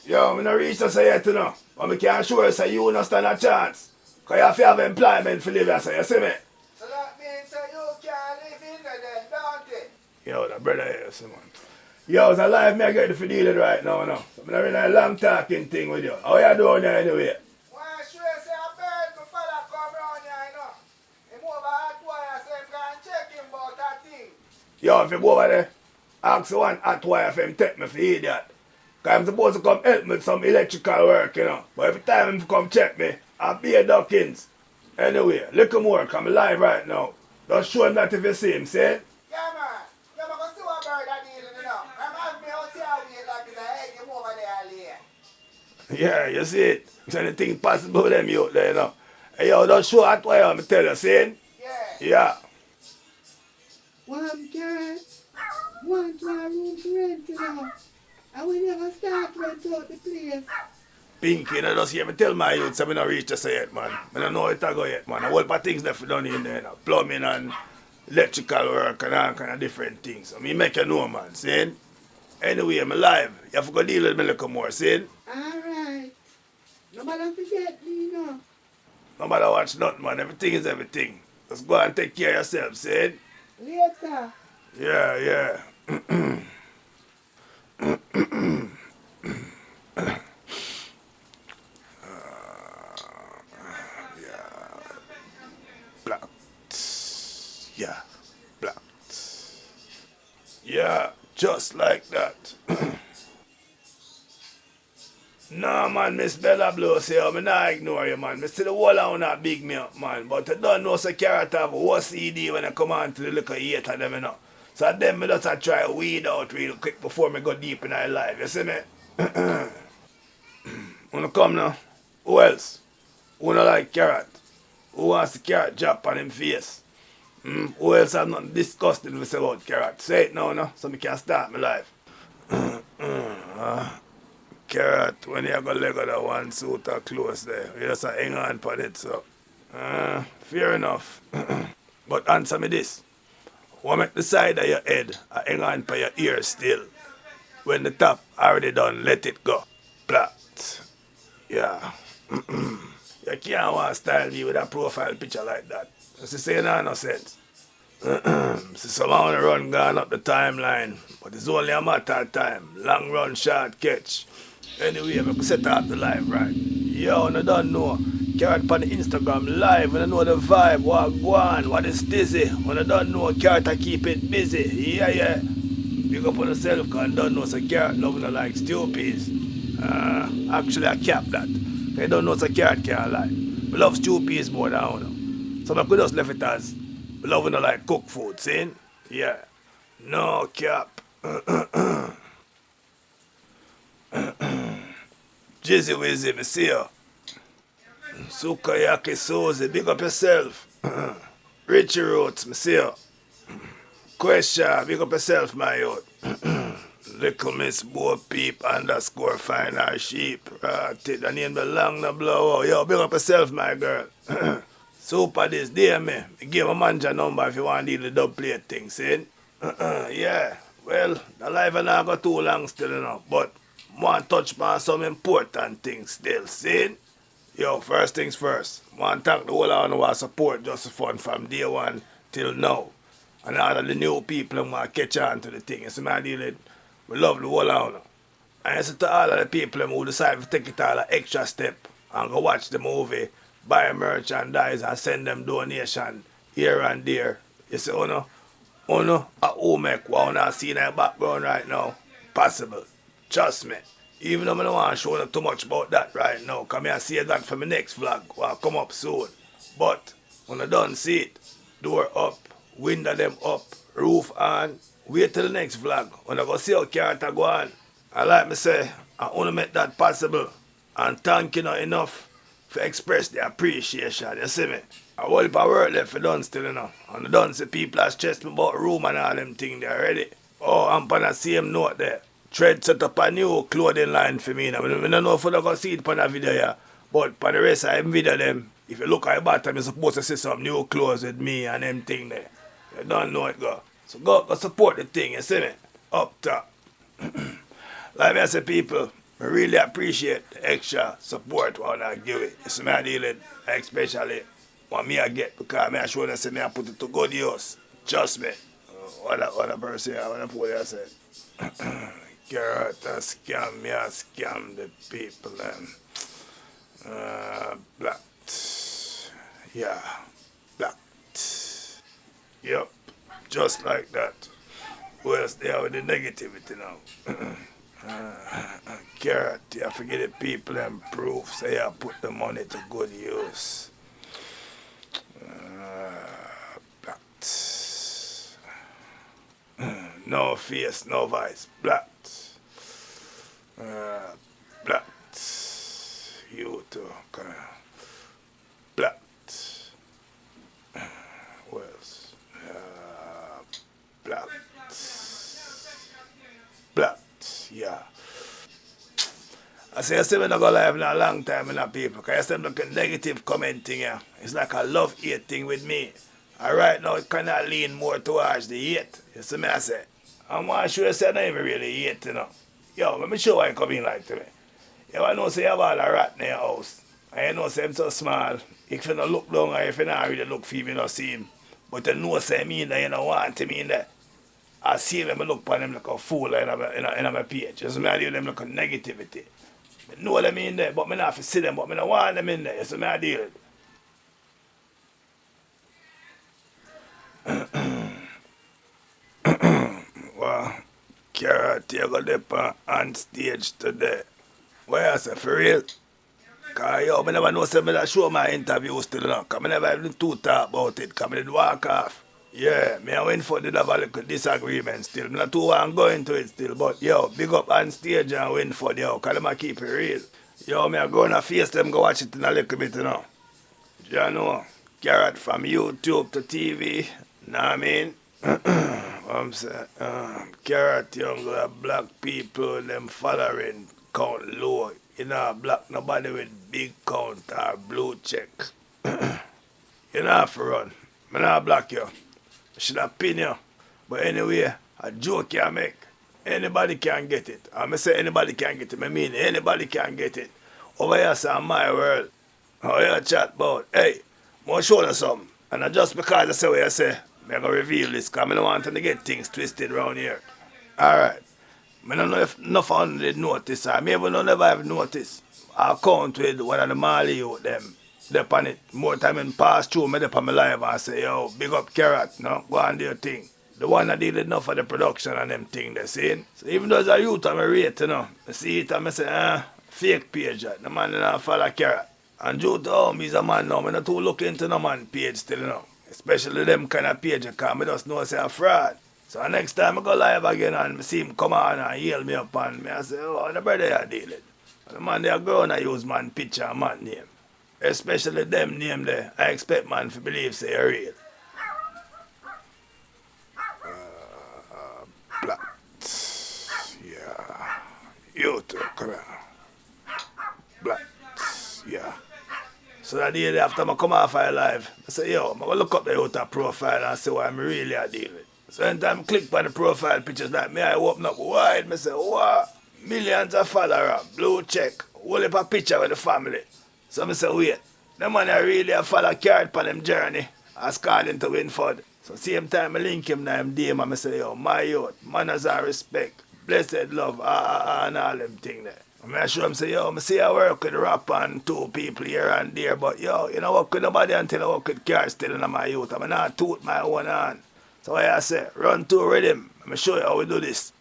Yo, I don't reach to say yet, you know. But I can assure you say you don't stand a chance. Because you have to have employment for live here, so you see me? So that means that you can't live in there then, don't it? Yo, the brother here, see, man. Yo, it's a life me I get to deal with right now, you know. So I'm in a long talking thing with you. How you doing there anyway? Why sure say a bird my father come round here, you know. Him over at wire, so him can check him about that thing. Yo, if you go over there, ask the one hot wire for him take me for idiot. Because I'm supposed to come help me with some electrical work, you know. But every time him come check me, I'll be a duckings. Anyway, look more, because I'm live right now. Just show him that if you see him, see? Yeah, man. You ever go see what bird that dealing, you know. I'm having me out here wait like it's a head him over there, lay. Yeah, you see it. It's anything possible with them out there, you know. Hey, yo, don't show hot wire, I'm tell you, see? Yeah. Yeah. One cat, one to our room to rent, you know. And we never start rent out the place. Pinky, you know, just hear me tell my youth, so I don't reach to say it, man. I don't know it I go yet, man. A whole lot of things left done in there, you know. Plumbing and electrical work and all kind of different things. So me make you know, man, see? Anyway, I'm alive. You have to go deal with me a little more, see? Alright. Nobody forget me, you know. No matter what's nothing, man. Everything is everything. Just go and take care of yourself, see? Later. Yeah, yeah. Blocked. Yeah, blocked. Yeah, just like that. No, man, Miss Bella Blow say, I'm not ignore you, man. I see the whole of not big me up, man. But I don't know so Karrot have a CD when I come on to the little eight of them, you know. So then I just try weed out real quick before I go deep in our life, you see me? Wanna come now? Who else? Who don't like Karrot? Who wants the Karrot drop on him face? Who else have nothing disgusting to say about Karrot? Say it now, no? So I can start my life. Karrot, when you go leg of that one suit or clothes there, you just hang on for it, so. Fair enough. But answer me this. What make the side of your head hang on for your ear still? When the top already done, let it go. Plat. Yeah. You can't want to style me with a profile picture like that. You see, saying no sense. See, someone want to run gone up the timeline, but it's only a matter of time. Long run, short catch. Anyway, I can set out the live, right? Yo, I don't know. Karrot on the Instagram live, and I know the vibe, what go on, what is dizzy. When I don't know, Karrot I keep it busy. Yeah, yeah. Big up on yourself, because I don't know, so Karrot loving her like stewpies. Actually, I cap that. I don't know, so Karrot can't lie. We love stewpies more than I know. So I could just left it as loving her like cooked food, see? Yeah. No cap. Jizzy Wizzy, me see you. Sukayaki Suzy, big up yourself. Richie Roots, me see you. Question, big up yourself, my youth. Little Miss Bo Peep _ find our sheep. The name belong to blow. Yo, big up yourself, my girl. Super this, dear me. Give a manager number if you want to do the dub plate thing, see? Yeah, well, the life ain't not go too long still, you know, but want to touch on some important things still, see? Yo, first things first, want to thank the whole of our support just for fun from day one till now. And all of the new people who want to catch on to the thing. You see my deal with? We love the whole of them. And it's to all of the people who decide to take it all an extra step and go watch the movie, buy merchandise and send them donation here and there. You see, at home make what I see in the background right now possible. Trust me. Even though I don't want to show them too much about that right now, because I see that for my next vlog, will come up soon. But when I done see it, door up, window them up, roof on, wait till the next vlog. When I go see how Karrot go on, I like me say, I want to make that possible. And thank you not enough to express the appreciation, you see me? I whole heap of work left for done still, you know. And I done see people has stressed me about room and all them things there already. Oh, I'm on the same note there. Tread set up a new clothing line for me now. I don't know if you're going to see it on the video here. But for the rest of them video them, if you look at the bottom, you're supposed to see some new clothes with me and them thing there. You don't know it go. So go support the thing, you see me? Up top. Like I say people, I really appreciate the extra support when I give it. You see me I deal it, especially what me I get because me I show them say me I put it to good use. Trust me. What a person what a fool I said. Karrot a scam, me a scam the people black. Yeah. Black. Yep. Just like that. Who else there with the negativity now? Karrot, you forget the people and proof, so you put the money to good use. Black. No face, no voice. Black. Black. You too. Black. What else? Black. Black. Yeah. I say, I still not go live in a long time in people, because I still look at negative commenting here. It's like a love-hate thing with me. And right now, it kind of lean more towards the hate. You see me, I say. I want to show you say I don't even really hate, you know. Yo, let me show why you come in like to me. You want to know say you have all a rat in your house. And you know say I'm so small. If you don't look down or if you don't really look for him, you don't see him. But you know say me in there, you don't want him in there. I see them, I look upon them like a fool in my page. You see me, I deal with them like a negativity. I know them in there, but I not have to see them, but I don't want them in there. You see me, I deal with Well, Karrot, you got up on stage today. Why I say, for real? Because yo, I never know say I show my interview still now. Because I never even too talk about it. Because I did walk off. Yeah, me I went for the have a little disagreement still. I'm not too want go into it still. But yo, big up on stage and win for the yo. Because I keep it real. Yo, me I go on a face them go watch it in a little bit, you know. You know, Karrot from YouTube to TV. Know what I mean? I'm saying, Karrot younger black people, them following count low. You know, black nobody with big count or blue check. You know have to run. I not black you. I should have pin you. But anyway, a joke you make. Anybody can get it. I say anybody can get it. I mean anybody can get it. Over here, say my world. How you chat about? Hey, I'm going to show you something. And just because I say what I say, I'm going to reveal this because I don't want them to get things twisted around here. Alright. I don't know if enough on the notice, or maybe no never have noticed. I count with one of the Mali youth them. They on it. More time in pass through me, they on my live and say, yo, big up Karrot, no? Go on do your thing. The one that did enough of the production and them thing they saying. So even though as a youth I'm a rate, you know. I see it and I say, fake page that. The man didn't follow Karrot. And due to him, he's a man now. I'm not too look into no man page still, you know. Especially them kind of page because I just know say a fraud. So next time I go live again and I see him come on and hail me up and me I say, oh, the brother you dealing. The man they go and I use man picture and man name. Especially them name there. I expect man to believe say you're real. Black. Yeah. You too, come here. Black. Yeah. So that day after I come off my live, I say, yo, I'm going to look up the outer profile and see what I'm really dealing with. So anytime I click on the profile pictures like me, I open up wide, I say, wow, millions of followers, blue check, whole heap of picture with the family. So I say, wait, the man I really follow Karrot on them journey, as according to Winford. So same time I link him now, I'm DM and I say, yo, my youth, manners and respect, blessed love, and all them things there. I show him say, yo, I see I work with rap and two people here and there, but yo, you know work with nobody until I work with Karrot still in my youth. I'm not toot my own hand. So I say, run to rhythm. I'm show you how we do this.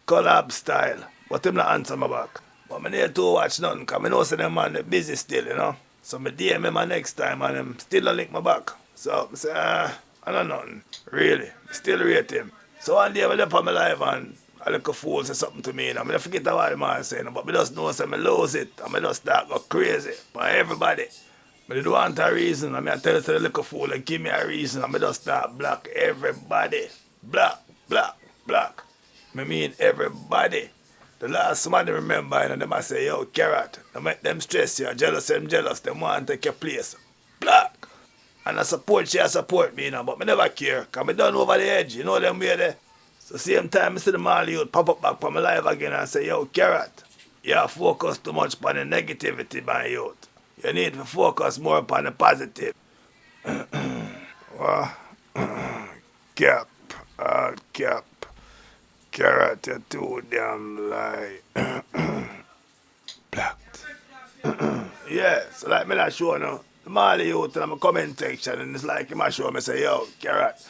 Collab style. But him not answer my back. But I need to watch nothing, because I know say them man they busy still, you know. So I DM him next time and him still don't link my back. So I say, I don't know nothing. Really. I still rate him. So one day I went up on my live and a little fool say something to me, and I mean, I forget what the man saying, but I just know I lose it, and I just start go crazy for everybody. But I don't want a reason, I mean, I tell you to the little fool, and give me a reason, and I just start block everybody. Block, block, block. I mean everybody. The last man they remember, and them I say, yo, Karrot, I make them stress you, jealous them jealous, them want to take your place. Block. And I support you, I support me, you know, but I never care, because I done over the edge, you know them way there. So same time I see the Mali youth pop up back from my live again and say, yo, Karrot, You focus too much on the negativity, my youth. You need to focus more upon the positive. Well, cap, cap. Karrot, you're too damn like blacked. Yeah, so like me not show no. The Mali youth in my comment section and it's like him a show me say, yo, Karrot,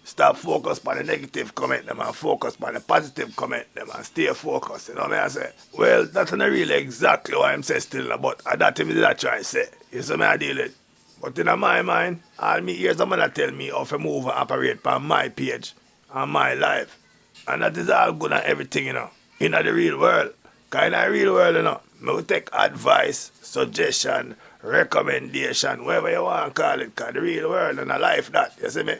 stop focus on the negative comment them and focus on the positive comment them and stay focused, you know what I say? Well, that's not really exactly what I'm saying still, but that him did I try to say. You see me I deal it. But in my mind, all me ears I'm gonna tell me how to move and operate on my page and my life. And that is all good and everything, you know, in the real world. Because in the real world, you know, I will take advice, suggestion, recommendation, whatever you want to call it, because the real world and a life that, you see me?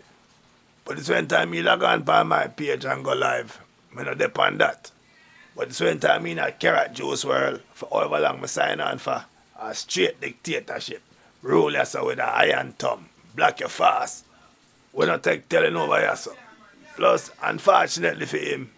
But it's when time me log on by my page and go live, I not depend on that. But it's when time me in a Karrot juice world, for however long I sign on for a straight dictatorship. Rule yourself with an iron thumb, block your fast. We don't take telling over yourself. Plus, unfortunately for him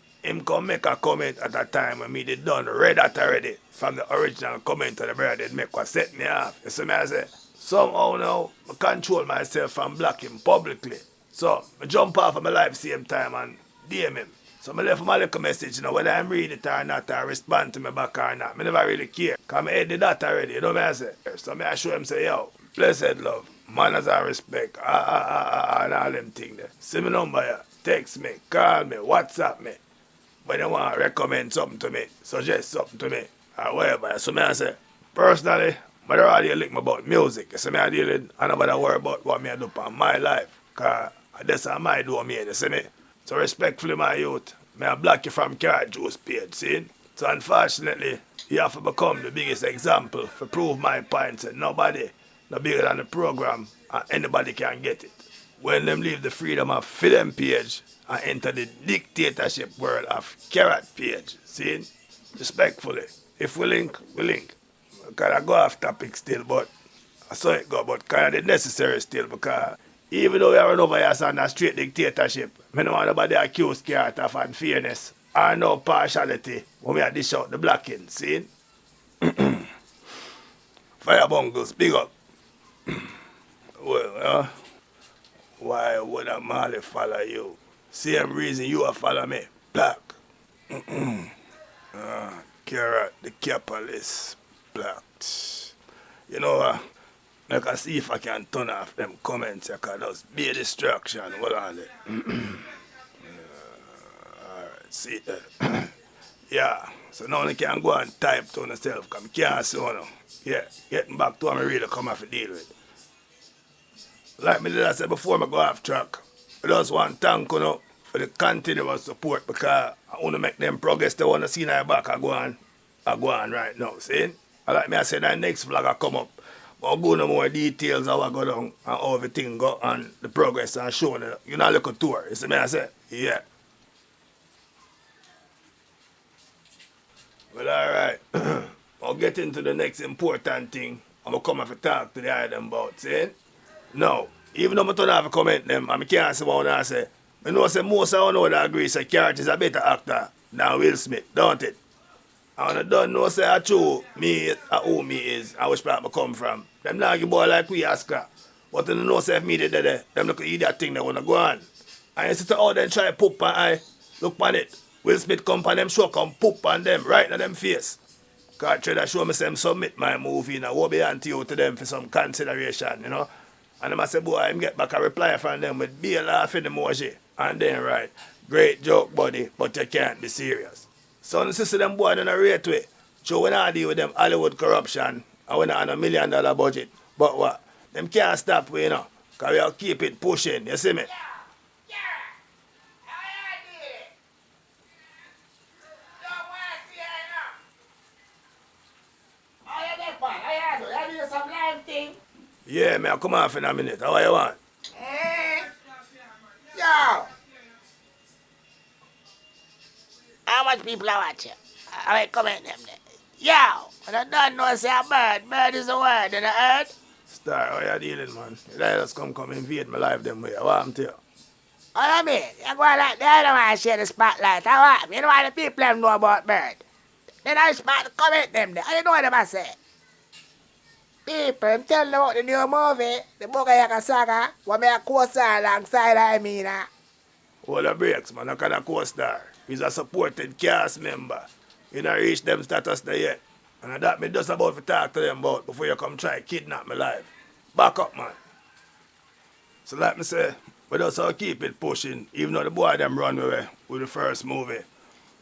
come make a comment at a time when me did done read that already from the original comment that the brother did make was set me off. You see me I say? Somehow now, I control myself from blocking publicly. So, I jump off of my live same time and DM him. So I left him a little message, you know, whether I'm read it or not, or respond to me back or not. I never really care. Because I did that already, you know what I say? So I show him, say, yo, blessed love, manners and respect, and all them things there. See me number here, text me, call me, WhatsApp me. When you want to recommend something to me, suggest something to me, or whatever. So I say, personally, I don't really link me about music. So I deal with, I don't worry about what I do on my life. Because that's how my domain, you see me? So respectfully, my youth, may I block you from Karrot Juice page, see? So unfortunately, you have to become the biggest example to prove my point that nobody no bigger than the program and anybody can get it. When them leave the freedom of film page and enter the dictatorship world of Karrot page, see? Respectfully. If we link, we link. Because I go off topic still, but I saw it go, but kind of necessary still because even though we are over here on a straight dictatorship, I don't want nobody accuse Karrot of unfairness or no partiality when we are dish out the blocking, see? Fire bungles, big up. Well, why would a Mali follow you? Same reason you will follow me, black. Karrot, the capitalist, black. You know, I can see if I can turn off them comments, because that's be a distraction. Hold on there. Alright, see that. Yeah, so now I can go and type to myself, because I can't see one. Yeah, getting back to what I really come off to deal with. Like me did I say before I go off track, I just want to thank you for the continuous support, because I want to make them progress they want to see now back. I go on right now, see? I like me I said that next vlog I come up. I'll go into more details how I go down and how everything go and the progress and showing it. You know, look a tour. You see me I say? Yeah. Well, alright. I'll get into the next important thing. I'm going to come and talk to the item about, see? Now, even though I don't have a comment them, and I can't say what I say, I know say most of them that agree say Karrot is a better actor than Will Smith, don't it? And I don't know say I true me who me is and which part I come from. Them not give boy like we Oscar. But they know say if me did that, them look at idiot thing they wanna go on. And you sit out there and try to poop and I look on it. Will Smith come on them show come poop on them right in them face. Cause I try to show me some submit my movie and I will be anti you to them for some consideration, you know. And them I say, boy, I get back a reply from them with be a laughing emoji. And then right, great joke buddy, but you can't be serious. So the sister them boy don't rate way. So when I deal with them Hollywood corruption, and when I have $1 million budget, but what? Them can't stop we, you know. Because we'll keep it pushing, you see me? Yeah, man, come off in a minute. How you want? Yo! How much people are watching? I will comment them there. Yo! And I don't know say a bird. Bird is a word, and I heard? Star, how you dealing, man? You just come invade my life them way. What happened to you? What you mean? You go like that, I don't want to share the spotlight. How what? You know what the people them know about bird? Then I start to comment them there. I know what I say. People, I'm telling you about the new movie, the Bugayaka Saga, what me a co-star alongside I mean. All the breaks, man, I kind of co-star. He's a supported cast member. You don't reach them status there yet. And that me just about to talk to them about before you come try kidnap me live. Back up, man. So like me say, we just have to keep it pushing, even though the boy them run away with the first movie.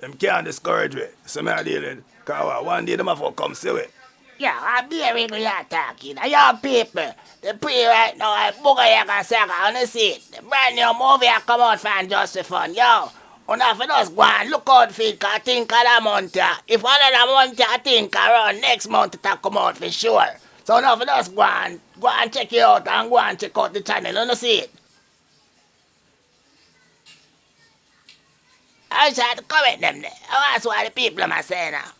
Them can't discourage me. So me I deal with, cause one day them have to come see it. Yeah, I'm hearing what you're talking. Young people, the pre right now, Bugayaka Saga, on the seat. The brand new movie I come out for just for fun. Yo, enough of us go and look out for it, cause I think of that month. If another month, I think around next month it'll come out for sure. So enough of us go and check it out and go and check out the channel, on the seat. I try to comment them there. That's what the people are saying now.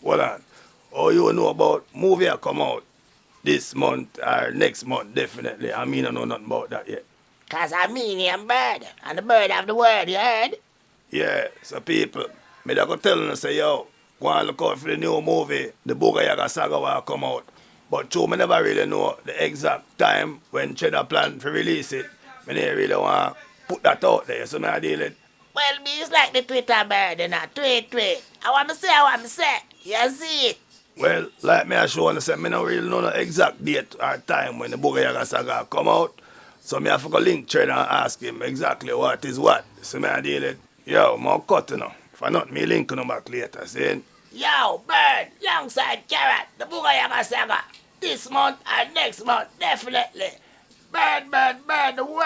Hold on. Oh, you know about movie that come out this month or next month, definitely. I mean, I know nothing about that yet. Cause I'm medium bird, and the bird of the word, you heard? Yeah, so people, me da go tell them, say, yo, go and look out for the new movie, the Bugayaka Saga will come out. But true, me never really know the exact time when Cheddar plan to release it. Me never really want to put that out there, so me I deal it. Well, me is like the Twitter bird, you know, tweet. I want to say. You see it? Well, like me I show you, say, me don't really know the exact date or time when the Bugayaka Saga come out. So me have to go link Cheddar and ask him exactly what is what. So me I deal it. Yo, more cut, you know. If I not, me link you back later, see? Yo, bird, alongside Karrot, the Bugayaka Saga. This month and next month, definitely. Bird, the word.